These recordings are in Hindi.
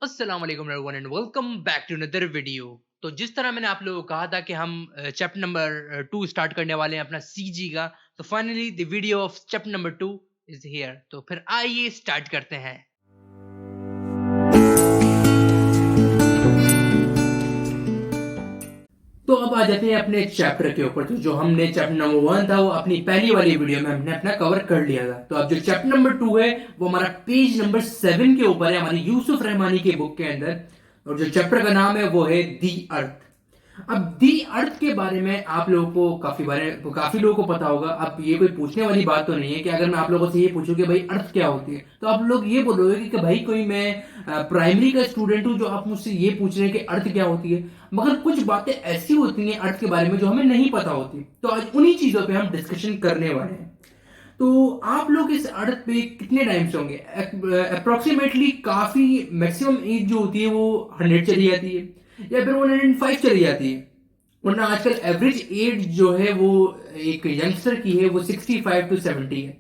अस्सलाम वालेकुम everyone and welcome back to another video. तो जिस तरह मैंने आप लोगों को कहा था कि हम चैप्टर नंबर 2 स्टार्ट करने वाले हैं अपना सीजी का। तो finally the video of chapter number 2 is here. तो फिर आइए स्टार्ट करते हैं। तो अब आ जाते हैं अपने चैप्टर के ऊपर। तो जो हमने चैप्टर नंबर 1 था वो अपनी पहली वाली वीडियो में हमने अपना कवर कर लिया था। तो अब जो चैप्टर नंबर 2 है वो हमारा पेज नंबर 7 के ऊपर है हमारी यूसुफ रहमानी के बुक के अंदर। और जो चैप्टर का नाम है वो है दी अर्थ। अब दी अर्थ के बारे में आप लोगों को काफी लोगों को पता होगा। अब ये कोई पूछने वाली बात तो नहीं है कि अगर मैं आप लोगों से ये पूछूं कि भाई अर्थ क्या होती है तो आप लोग ये बोलोगे कि भाई कोई मैं प्राइमरी का स्टूडेंट हूं जो आप मुझसे ये पूछ रहे हैं कि अर्थ क्या होती है। मगर कुछ बातें ऐसी होती हैं अर्थ के बारे में जो हमें नहीं पता होती। तो आज उन्हीं चीजों पे हम डिस्कशन करने वाले हैं। तो आप लोग इस अर्थ पे कितने टाइम से होंगे? अप्रोक्सीमेटली काफी मैक्सिमम एज जो होती है वो 100 चली जाती है या फिर 105 चली जाती है। वरना आजकल एवरेज एज जो है वो एक यंगस्टर की है वो 65 टू 70 है।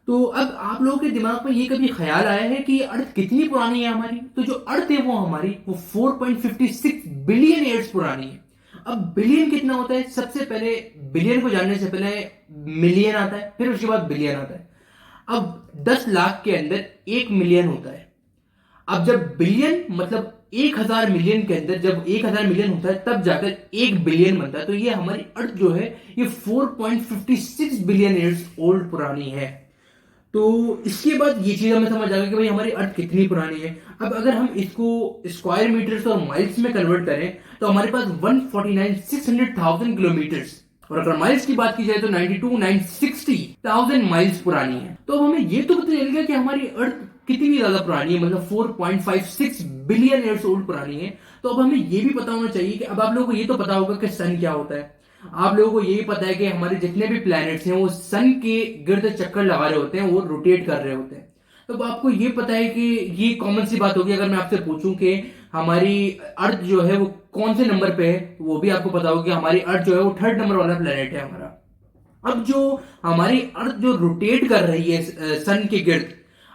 तो अब आप लोगों के दिमाग में ये कभी ख्याल आया है कि अर्थ कितनी पुरानी है हमारी? तो जो अर्थ है वो हमारी वो 4.56 बिलियन ईयर्स पुरानी है। अब बिलियन कितना होता है? सबसे पहले बिलियन को जानने से पहले मिलियन आता है, फिर उसके बाद बिलियन आता है। अब 10 लाख के अंदर 1 मिलियन होता है। अब जब बिलियन मतलब 1000 मिलियन के अंदर जब 1000 मिलियन होता है तब जाकर 1 बिलियन बनता है। तो ये हमारी अर्थ जो है ये 4.56 बिलियन ईयर्स ओल्ड पुरानी है। तो इसके बाद ये चीज हमें समझ आ गई कि भाई हमारी अर्थ कितनी पुरानी है। अब अगर हम इसको स्क्वायर मीटर्स और माइल्स में कन्वर्ट करें तो हमारे पास 149,600,000 किलोमीटर्स। और अगर माइल्स की बात की जाए तो 92,960,000 माइल्स पुरानी है। तो अब हमें ये तो पता चल गया कि हमारी अर्थ कितनी ज्यादा पुरानी है, मतलब 4.56 बिलियन ईयर्स ओल्ड पुरानी है। तो अब हमें ये भी पता होना चाहिए कि अब आप लोगों को ये तो पता होगा कि सन क्या होता है। आप लोगों को यही पता है कि हमारे जितने भी प्लैनेट्स हैं वो सन के गिर्द चक्कर लगा रहे होते हैं, वो रोटेट कर रहे होते हैं। तो अब आपको ये पता है कि ये कॉमन सी बात होगी। अगर मैं आपसे पूछूं कि हमारी अर्थ जो है वो कौन से नंबर पे है तो वो भी आपको पता होगा कि हमारी अर्थ जो है वो 3rd नंबर वाला प्लेनेट है हमारा। अब जो हमारी अर्थ जो रोटेट कर रही है सन के गिर्द,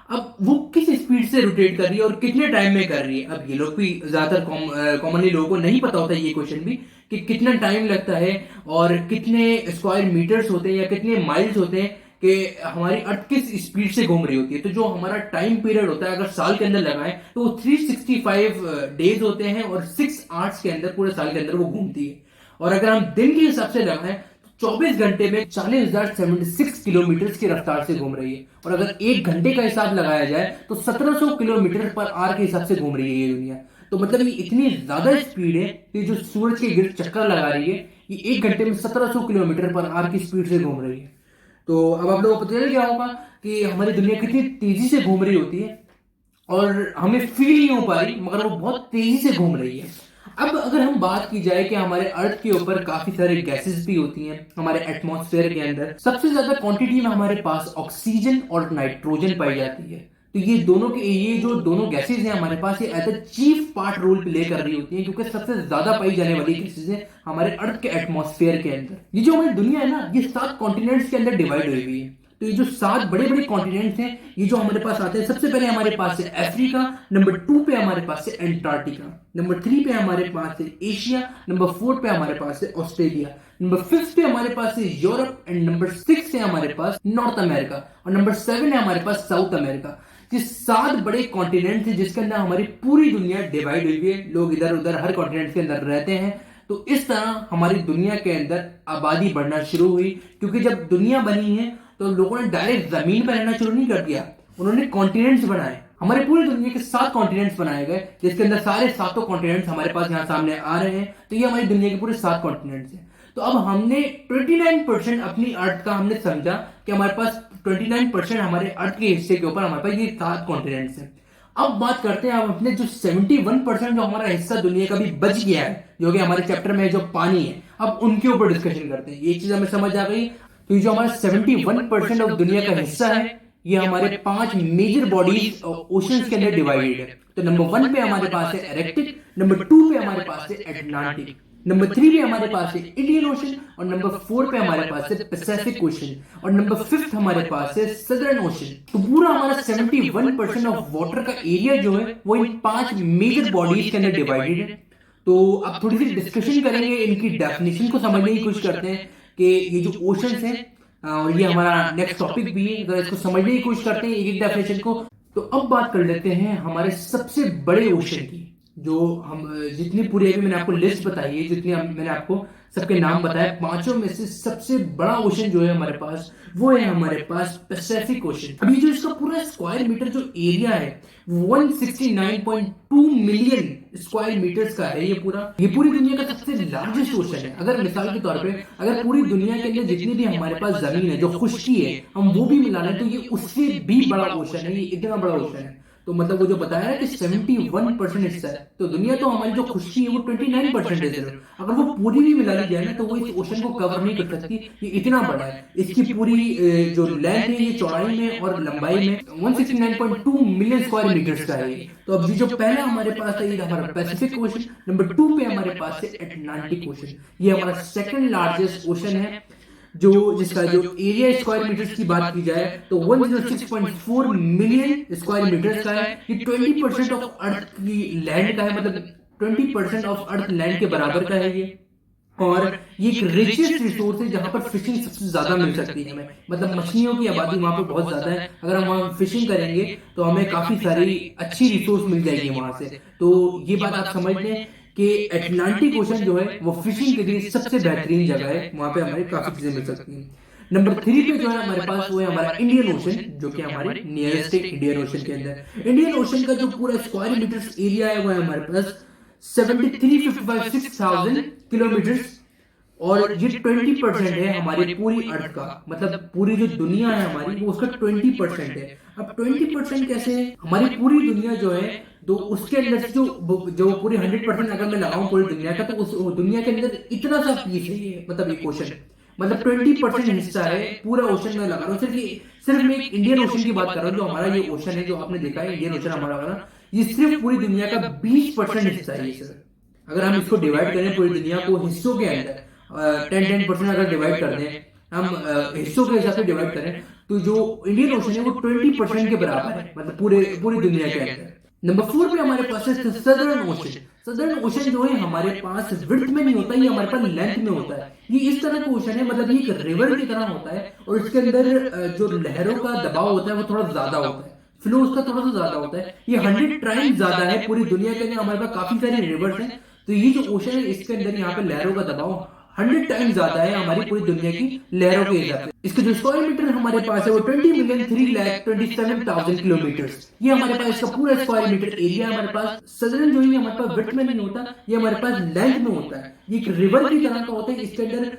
अब वो किस स्पीड से रोटेट कर रही है और कितने टाइम में कर रही है। अब ये लोग भी ज्यादातर कॉमनली लोगों को नहीं पता होता ये क्वेश्चन भी कि कितना टाइम लगता है और कितने स्क्वायर मीटर्स होते हैं या कितने माइल्स होते हैं कि हमारी अर्थ किस स्पीड से घूम रही होती है। तो जो हमारा टाइम पीरियड होता है अगर साल के अंदर लगाएं तो वो 365 डेज होते हैं और 6 आवर्स के अंदर पूरे साल के अंदर वो घूमती है। और अगर हम दिन के हिसाब से लगाएं 24 घंटे में 40,076 किलोमीटर की रफ्तार से घूम रही है। और अगर 1 घंटे का हिसाब लगाया जाए तो 1700 किलोमीटर पर आवर के हिसाब से घूम रही है ये दुनिया। तो मतलब ये इतनी ज्यादा स्पीड है कि जो सूरज के गिर्द चक्कर लगा रही है ये 1 घंटे में 1700 किलोमीटर पर आवर की स्पीड से घूम रही है। तो अब आप लोगों को पता चल गया होगा कि हमारी दुनिया कितनी तेजी से घूम रही होती है और हमें फील नहीं हो पा रही मगर वो बहुत तेजी से घूम रही है। अब अगर हम बात की जाए कि हमारे अर्थ के ऊपर काफी सारे गैसेस भी होती हैं हमारे एटमॉस्फेयर के अंदर। सबसे ज्यादा क्वांटिटी में हमारे पास ऑक्सीजन और नाइट्रोजन पाई जाती है। तो ये जो दोनों गैसेस हैं हमारे पास ये as a chief part role play कर रही होती हैं क्योंकि सबसे ज्यादा पाई जाने वाली गैसेस हैं हमारे अर्थ के एटमॉस्फेयर के अंदर। ये जो हमारी दुनिया है ना ये 7 कॉन्टिनेंट्स के अंदर डिवाइड हुई हुई है। तो ये जो 7 बड़े बड़े कॉन्टिनेंट्स हैं ये जो हमारे पास आते हैं, सबसे पहले हमारे पास है अफ्रीका, नंबर 2 पे हमारे पास है एंटार्क्टिका, नंबर 3 पे हमारे पास है एशिया, नंबर 4 पे हमारे पास है ऑस्ट्रेलिया, नंबर 5 पे हमारे पास है यूरोप एंड नंबर 6 है हमारे पास नॉर्थ अमेरिका और नंबर 7 है हमारे पास साउथ अमेरिका। ये 7 बड़े कॉन्टिनेंट हैं जिसके अंदर हमारी पूरी दुनिया डिवाइड हुई है। लोग इधर उधर हर कॉन्टिनेंट के अंदर रहते हैं। तो इस तरह हमारी दुनिया के अंदर आबादी बढ़ना शुरू हुई क्योंकि जब दुनिया बनी है तो लोगों ने डायरेक्ट जमीन पर रहना शुरू नहीं कर दिया, उन्होंने कॉन्टिनेंट्स बनाए। हमारे पूरी दुनिया के 7 कॉन्टिनेंट्स बनाए गए जिसके अंदर सारे 7 कॉन्टिनेंट्स हमारे पास यहाँ सामने आ रहे हैं। तो ये हमारी दुनिया के पूरे 7 कॉन्टिनेंट्स हैं। तो अब हमने 29% अपनी अर्थ का हमने समझा कि हमारे पास 29% हमारे अर्थ के हिस्से के ऊपर हमारे पास ये 7 कॉन्टिनेंट्स हैं। अब बात करते हैं हम अपने जो 71% जो हमारा हिस्सा दुनिया का भी बच गया है जो कि हमारे चैप्टर में जो पानी है, अब उनके ऊपर डिस्कशन करते हैं। ये चीज हमें समझ आ गई। तो ये जो हमारा 71% ऑफ दुनिया का हिस्सा है ये हमारे 5 मेजर बॉडीज ओशंस के अंदर डिवाइडेड है। तो नंबर 1 पे हमारे पास है एर्कटिक, नंबर 2 पे हमारे पास है अटलांटिक, नंबर 3 पे हमारे पास है इंडियन ओशन और नंबर 4 पे हमारे पास है पैसिफिक ओशन और नंबर 5 हमारे पास है सदर्न ओशन। तो पूरा हमारा 71% ऑफ वाटर का एरिया जो है वो इन 5 मेजर बॉडीज के अंदर डिवाइडेड है। तो अब थोड़ी सी डिस्कशन करेंगे, इनकी डेफिनेशन को समझने की कोशिश करते हैं कि ये जो ओशंस हैं और ये हमारा नेक्स्ट टॉपिक भी है, अगर इसको समझने की कोशिश करते हैं एक एक डेफिनेशन को। तो अब बात कर लेते हैं हमारे सबसे बड़े ओशन की, जो हम जितनी पूरी अभी मैंने आपको लिस्ट बताई है, जितनी मैंने आपको सबके नाम बताए, पांचों में से सबसे बड़ा ओशन जो है हमारे पास वो है हमारे पास पैसिफिक ओशन। अभी जो इसका पूरा स्क्वायर मीटर जो एरिया है 169.2 मिलियन स्क्वायर मीटर्स का है। ये पूरी दुनिया का सबसे लार्जेस्ट ओशन है। अगर मिसाल के तौर पे अगर पूरी दुनिया के अंदर जितनी भी हमारे पास जमीन है जो खुश्की है हम वो भी मिला लें तो ये उससे भी बड़ा ओशन है, ये इतना बड़ा ओशन है। तो मतलब वो जो बताया कि 71% हिस्सा है, तो दुनिया तो हमारी जो खुश्की है वो 29% है। अगर वो पूरी भी मिला ली जाए ना तो वो इस ओशन को कवर नहीं कर सकती, ये इतना बड़ा है। इसकी पूरी जो लेंथ है ये चौड़ाई में और लंबाई में 169.2 मिलियन स्क्वायर मीटर्स का है। तो अब जो पहला हमारे पास है ये हमारा पैसिफिक ओशन, नंबर 2 पे हमारे पास है अटलांटिक ओशन। ये हमारा सेकंड लार्जेस्ट ओशन है, जिसका जो एरिया स्क्वायर मीटर्स की बात की जाए तो 106.4 मिलियन स्क्वायर मीटर्स का है। ये 20% ऑफ अर्थ की लैंड का है, मतलब 20% ऑफ अर्थ लैंड के बराबर का है ये। और ये एक रिचेस्ट रिसोर्स है जहां पर फिशिंग सबसे ज्यादा मिल सकती है हमें, मतलब मछलियों की आबादी वहां पर बहुत ज्यादा है। अगर हम वहां फिशिंग करेंगे तो हमें काफी सारी अच्छी रिसोर्स मिल जाएगी वहां से। तो ये बात आप समझ लें कि अटलांटिक ओशन जो है वो फिशिंग के लिए सबसे बेहतरीन जगह है, वहां पे हमें काफी चीजें मिल सकती हैं। नंबर 3 पे जो है हमारे पास वो है हमारा इंडियन ओशन, जो कि हमारे नियरेस्ट है इंडियन ओशन के अंदर। इंडियन ओशन का जो पूरा स्क्वायर मीटर एरिया है वो है हमारे पास 73,556,000 किलोमीटर और ये 20% है हमारी पूरी अर्थ का, मतलब पूरी जो दुनिया है हमारी वो उसका 20% है। अब 20% कैसे है? हमारी पूरी दुनिया जो है तो उसके अंदर से जो पूरी 100% अगर मैं लगाऊं पूरी दुनिया का, तो उस दुनिया के अंदर इतना सा पीस है ये, मतलब एक ओशन, मतलब 20% हिस्सा है पूरा ओशन में लगा रहा हूँ। सिर्फ मैं एक इंडियन ओशन की बात कर रहा हूँ। जो हमारा ये ओशन है जो आपने देखा है इंडियन ओशन हमारा वाला, ये सिर्फ पूरी दुनिया का 20% हिस्सा है ये सर। अगर हम इसको डिवाइड करें पूरी दुनिया को हिस्सों के अंदर 10% अगर डिवाइड कर दें, हम हिस्सों के हिसाब से डिवाइड करें तो जो इंडियन ओशन है वो 20% के बराबर है, मतलब पूरी दुनिया के अंदर। नंबर 4 पे हमारे पास है सदर्न ओशन। सदर्न ओशन जो है हमारे पास विड्थ में नहीं होता, ये हमारे पास लेंथ में होता है। ये इस तरह का ओशन है, मतलब ये एक रिवर की तरह होता है और इसके अंदर जो लहरों का दबाव होता है वो थोड़ा ज्यादा होता है, फ्लो उसका थोड़ा सा ज्यादा होता है। ये 100 टाइम्स ज्यादा है पूरी दुनिया के अंदर। हमारे पास काफी सारे रिवर्स हैं, तो ये जो ओशन है इसके अंदर यहाँ पे लहरों का दबाव 100 टाइम्स ज्यादा है हमारी पूरी दुनिया की लहरों के हिसाब से। इसका जो स्क्वायर मीटर हमारे पास है वो 20,3,27,000 किलोमीटर। ये हमारे पास इसका पूरा स्क्वायर मीटर एरिया हमारे पास। सदर्न जो है हमारे पास विड्थ में नहीं होता, ये हमारे पास लेंथ में होता है। ये एक रिवर की तरह का होता है। इसके अंदर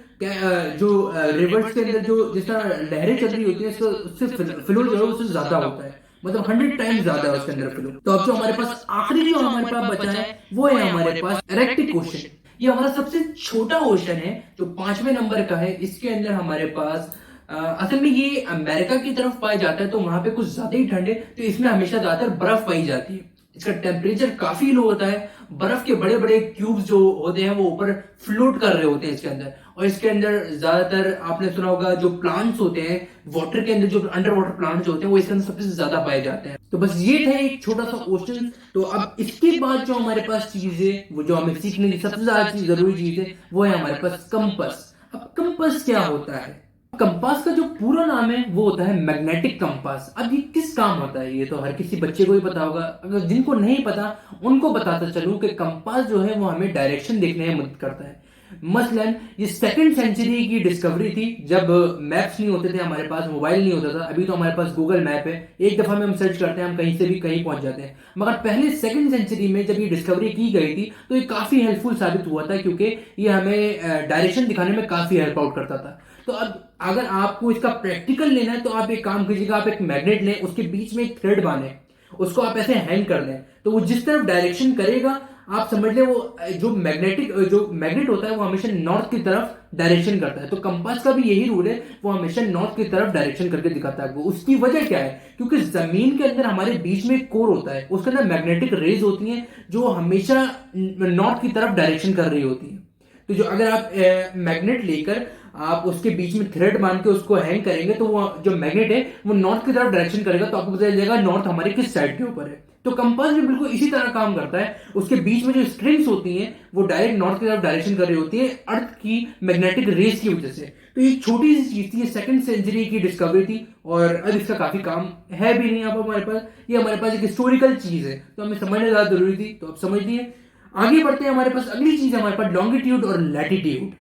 जो रिवर्स के अंदर जो जिस तरह लहरें चल रही होती है उससे फ्लो जो है उससे ज्यादा होता है, मतलब 100 टाइम्स ज्यादा है उसके अंदर फ्लो। तो अब जो हमारे पास आखिरी जो हमारे पास बचा है वो है हमारे पास आर्कटिक ओशन। ये हमारा सबसे छोटा ओशन है जो 5वें नंबर का है। इसके अंदर हमारे पास असल में ये अमेरिका की तरफ पाया जाता है, तो वहां पे कुछ ज्यादा ही ठंड है, तो इसमें हमेशा ज्यादातर बर्फ पाई जाती है। इसका टेम्परेचर काफी लो होता है, बर्फ के बड़े बड़े क्यूब्स जो होते हैं वो ऊपर फ्लोट कर रहे होते हैं इसके अंदर। और इसके अंदर ज्यादातर आपने सुना होगा जो प्लांट्स होते हैं वाटर के अंदर, जो अंडर वाटर प्लांट्स होते हैं वो इसके अंदर सबसे ज्यादा पाए जाते हैं। तो बस ये था एक छोटा सा ओशन। तो अब इसके बाद जो हमारे पास चीज है वो जो हमें सीखने की सबसे ज्यादा जरूरी चीज है वो है हमारे पास कंपास। अब कंपास क्या होता है? कंपास का जो पूरा नाम है वो होता है मैग्नेटिक कंपास। अब ये किस काम होता है ये तो हर किसी बच्चे को ही पता होगा, अगर जिनको नहीं पता उनको बताता चलूं कि कंपास जो है वो हमें डायरेक्शन देखने में मदद करता है। मसलन ये 2nd सेंचुरी की डिस्कवरी थी, जब मैप्स नहीं होते थे हमारे पास, मोबाइल नहीं होता था। अभी तो हमारे पास गूगल मैप है, एक दफा में हम सर्च करते हैं हम कहीं से भी कहीं पहुंच जाते हैं। मगर पहले 2nd सेंचुरी में जब ये डिस्कवरी की गई थी तो ये काफी हेल्पफुल साबित हुआ था, क्योंकि ये हमें डायरेक्शन दिखाने में काफी हेल्प आउट करता था। तो अब अगर आपको इसका प्रैक्टिकल लेना है तो आप एक काम कीजिएगा, आप एक मैग्नेट लें, उसके बीच में एक थ्रेड बांधें, उसको आप ऐसे हैंग कर दें, तो वो जिस तरफ डायरेक्शन करेगा आप समझ ले वो जो मैग्नेट होता है वो हमेशा नॉर्थ की तरफ डायरेक्शन करता है। तो कंपास का भी यही रूल है, वो हमेशा नॉर्थ की तरफ डायरेक्शन करके दिखाता है। वो उसकी वजह क्या है? क्योंकि जमीन के अंदर हमारे बीच में एक कोर होता है, उसके अंदर मैग्नेटिक रेज होती हैं जो हमेशा नॉर्थ की तरफ डायरेक्शन कर रही होती है। तो जो अगर आप मैग्नेट लेकर आप उसके बीच में थ्रेड बांध के उसको हैंग करेंगे तो वो जो मैग्नेट है वो नॉर्थ की तरफ डायरेक्शन करेगा, तो आपको पता चलेगा नॉर्थ हमारे किस साइड के ऊपर है। तो कंपास भी बिल्कुल इसी तरह काम करता है, उसके बीच में जो स्ट्रिंग्स होती हैं वो डायरेक्ट नॉर्थ की तरफ डायरेक्शन कर रही होती है अर्थ की मैग्नेटिक रेस की वजह से। तो ये छोटी सी चीज थी, ये सेकंड सेंचुरी की डिस्कवरी थी और अब इसका काफी काम है भी नहीं अब हमारे पास, ये हमारे पास एक हिस्टोरिकल चीज है तो हमें समझना ज्यादा जरूरी थी, तो अब समझ लिए। आगे बढ़ते हैं, हमारे पास अगली चीज है हमारे पास लॉन्गिट्यूड और लैटिट्यूड।